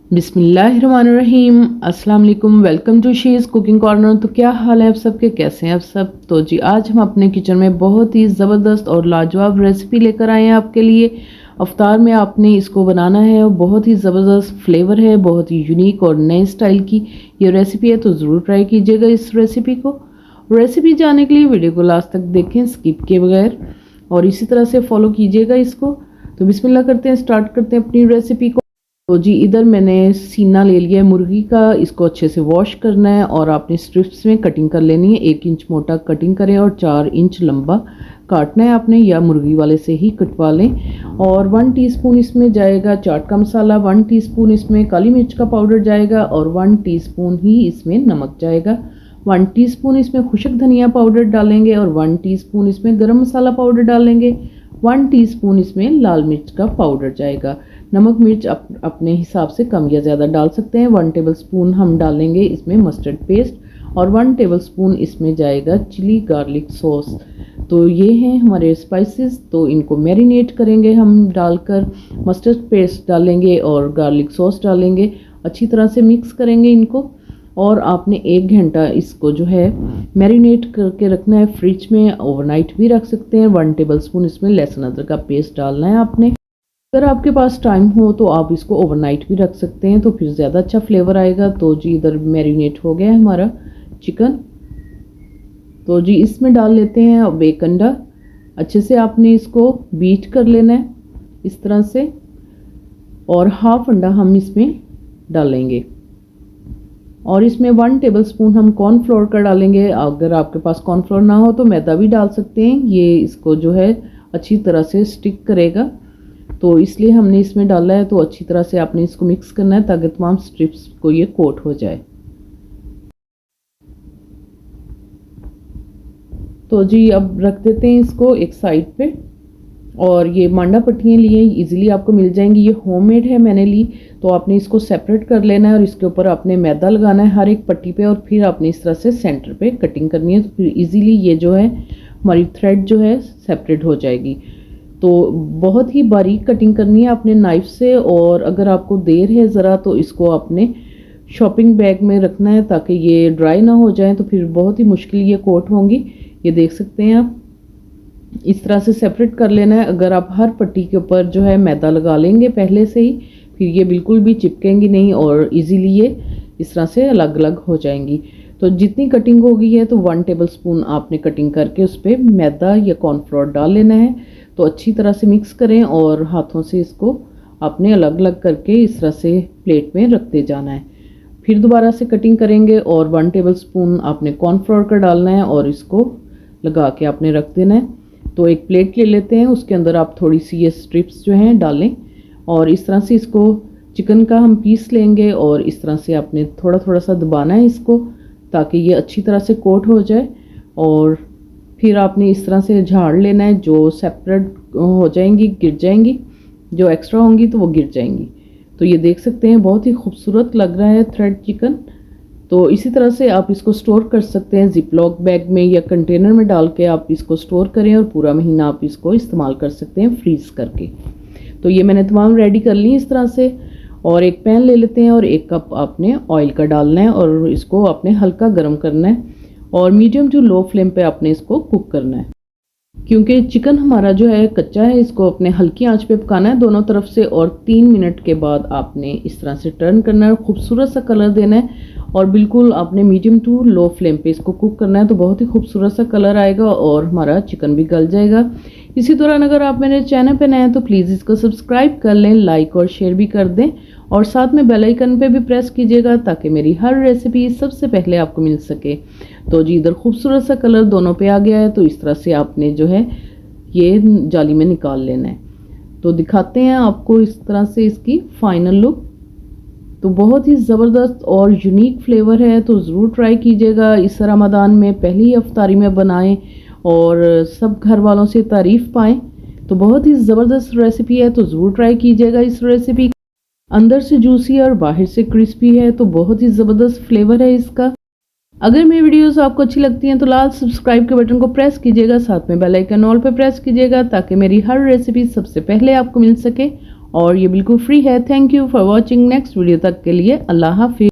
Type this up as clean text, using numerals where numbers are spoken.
बिस्मिल्लाहिर्रहमानिर्रहीम। अस्सलाम वालेकुम। Welcome to She's cooking corner. तो क्या हाल है आप सबके, कैसे हैं आप सब। तो जी आज हम अपने किचन में बहुत ही ज़बरदस्त और लाजवाब रेसिपी लेकर आए हैं आपके लिए। अफ्तार में आपने इसको बनाना है और बहुत ही ज़बरदस्त फ्लेवर है, बहुत ही यूनिक और नए स्टाइल की ये रेसिपी है। तो ज़रूर ट्राई कीजिएगा इस रेसिपी को। रेसिपी जानने के लिए वीडियो को लास्ट तक देखें स्किप किए बगैर, और इसी तरह से फॉलो कीजिएगा इसको। तो बिस्मिल्लाह करते हैं, स्टार्ट करते हैं अपनी रेसिपी को। तो जी इधर मैंने सीना ले लिया है मुर्गी का, इसको अच्छे से वॉश करना है और आपने स्ट्रिप्स में कटिंग कर लेनी है। 1 इंच मोटा कटिंग करें और 4 इंच लंबा काटना है आपने, या मुर्गी वाले से ही कटवा लें। और 1 टीस्पून इसमें जाएगा चाट का मसाला, 1 टीस्पून इसमें काली मिर्च का पाउडर जाएगा और 1 टीस्पून ही इसमें नमक जाएगा। 1 टीस्पून इसमें खुशक धनिया पाउडर डालेंगे और 1 टीस्पून इसमें गरम मसाला पाउडर डालेंगे। 1 टीस्पून इसमें लाल मिर्च का पाउडर जाएगा। नमक मिर्च अपने हिसाब से कम या ज़्यादा डाल सकते हैं। 1 टेबलस्पून हम डालेंगे इसमें मस्टर्ड पेस्ट और 1 टेबलस्पून इसमें जाएगा चिली गार्लिक सॉस। तो ये हैं हमारे स्पाइसेस। तो इनको मैरिनेट करेंगे हम डालकर, मस्टर्ड पेस्ट डालेंगे और गार्लिक सॉस डालेंगे, अच्छी तरह से मिक्स करेंगे इनको। और आपने 1 घंटा इसको जो है मैरिनेट करके रखना है फ्रिज में, ओवरनाइट भी रख सकते हैं। 1 टेबलस्पून इसमें लहसुन अदरक का पेस्ट डालना है आपने। अगर आपके पास टाइम हो तो आप इसको ओवरनाइट भी रख सकते हैं, तो फिर ज़्यादा अच्छा फ्लेवर आएगा। तो जी इधर मैरिनेट हो गया है हमारा चिकन। तो जी इसमें डाल लेते हैं अब 1 अंडा। अच्छे से आपने इसको बीट कर लेना है इस तरह से, और हाफ अंडा हम इसमें डालेंगे। और इसमें 1 टेबलस्पून हम कॉर्नफ्लोर का डालेंगे। अगर आपके पास कॉर्नफ्लोर ना हो तो मैदा भी डाल सकते हैं, ये इसको जो है अच्छी तरह से स्टिक करेगा, तो इसलिए हमने इसमें डाला है। तो अच्छी तरह से आपने इसको मिक्स करना है ताकि तमाम स्ट्रिप्स को ये कोट हो जाए। तो जी अब रख देते हैं इसको एक साइड पे। और ये मांडा पट्टियाँ लिए इजीली आपको मिल जाएंगी, ये होममेड है मैंने ली। तो आपने इसको सेपरेट कर लेना है और इसके ऊपर आपने मैदा लगाना है हर एक पट्टी पे, और फिर आपने इस तरह से सेंटर पे कटिंग करनी है। तो फिर इजीली ये जो है हमारी थ्रेड जो है सेपरेट हो जाएगी। तो बहुत ही बारीक कटिंग करनी है आपने नाइफ से, और अगर आपको देर है ज़रा तो इसको आपने शॉपिंग बैग में रखना है ताकि ये ड्राई ना हो जाए, तो फिर बहुत ही मुश्किल ये कोट होंगी। ये देख सकते हैं आप, इस तरह से सेपरेट कर लेना है। अगर आप हर पट्टी के ऊपर जो है मैदा लगा लेंगे पहले से ही, फिर ये बिल्कुल भी चिपकेंगी नहीं और इजीली ये इस तरह से अलग अलग हो जाएंगी। तो जितनी कटिंग हो गई है तो 1 टेबलस्पून आपने कटिंग करके उस पर मैदा या कॉर्नफ्लोर डाल लेना है। तो अच्छी तरह से मिक्स करें और हाथों से इसको आपने अलग अलग करके इस तरह से प्लेट में रखते जाना है। फिर दोबारा से कटिंग करेंगे और 1 टेबलस्पून आपने कॉर्नफ्लोर का डालना है और इसको लगा के आपने रख देना है। तो एक प्लेट ले लेते हैं, उसके अंदर आप थोड़ी सी ये स्ट्रिप्स जो हैं डालें, और इस तरह से इसको चिकन का हम पीस लेंगे और इस तरह से आपने थोड़ा थोड़ा सा दबाना है इसको ताकि ये अच्छी तरह से कोट हो जाए। और फिर आपने इस तरह से झाड़ लेना है, जो सेपरेट हो जाएंगी गिर जाएंगी, जो एक्स्ट्रा होंगी तो वो गिर जाएंगी। तो ये देख सकते हैं बहुत ही खूबसूरत लग रहा है थ्रेड चिकन। तो इसी तरह से आप इसको स्टोर कर सकते हैं जिपलॉक बैग में या कंटेनर में डाल के आप इसको स्टोर करें, और पूरा महीना आप इसको इस्तेमाल कर सकते हैं फ्रीज़ करके। तो ये मैंने तमाम रेडी कर ली इस तरह से। और एक पैन ले लेते हैं और 1 कप आपने ऑयल का डालना है और इसको आपने हल्का गर्म करना है और मीडियम टू लो फ्लेम पे आपने इसको कुक करना है। क्योंकि चिकन हमारा जो है कच्चा है, इसको अपने हल्की आंच पे पकाना है दोनों तरफ से, और 3 मिनट के बाद आपने इस तरह से टर्न करना है, खूबसूरत सा कलर देना है। और बिल्कुल आपने मीडियम टू लो फ्लेम पे इसको कुक करना है, तो बहुत ही खूबसूरत सा कलर आएगा और हमारा चिकन भी गल जाएगा। इसी दौरान अगर आप मेरे चैनल पे नए हैं तो प्लीज़ इसको सब्सक्राइब कर लें, लाइक और शेयर भी कर दें, और साथ में बेल आइकन पे भी प्रेस कीजिएगा ताकि मेरी हर रेसिपी सबसे पहले आपको मिल सके। तो जी इधर खूबसूरत सा कलर दोनों पे आ गया है, तो इस तरह से आपने जो है ये जाली में निकाल लेना है। तो दिखाते हैं आपको इस तरह से इसकी फाइनल लुक। तो बहुत ही ज़बरदस्त और यूनिक फ्लेवर है, तो ज़रूर ट्राई कीजिएगा इस रमज़ान में, पहली अफ्तारी में बनाएं और सब घर वालों से तारीफ़ पाएँ। तो बहुत ही ज़बरदस्त रेसिपी है, तो ज़रूर ट्राई कीजिएगा इस रेसिपी। अंदर से जूसी और बाहर से क्रिस्पी है, तो बहुत ही ज़बरदस्त फ्लेवर है इसका। अगर मेरी वीडियोस आपको अच्छी लगती हैं तो लाल सब्सक्राइब के बटन को प्रेस कीजिएगा, साथ में बेल आइकन ऑल पे प्रेस कीजिएगा ताकि मेरी हर रेसिपी सबसे पहले आपको मिल सके और ये बिल्कुल फ्री है। Thank you for watching. Next video तक के लिए अल्लाह हाफिज़।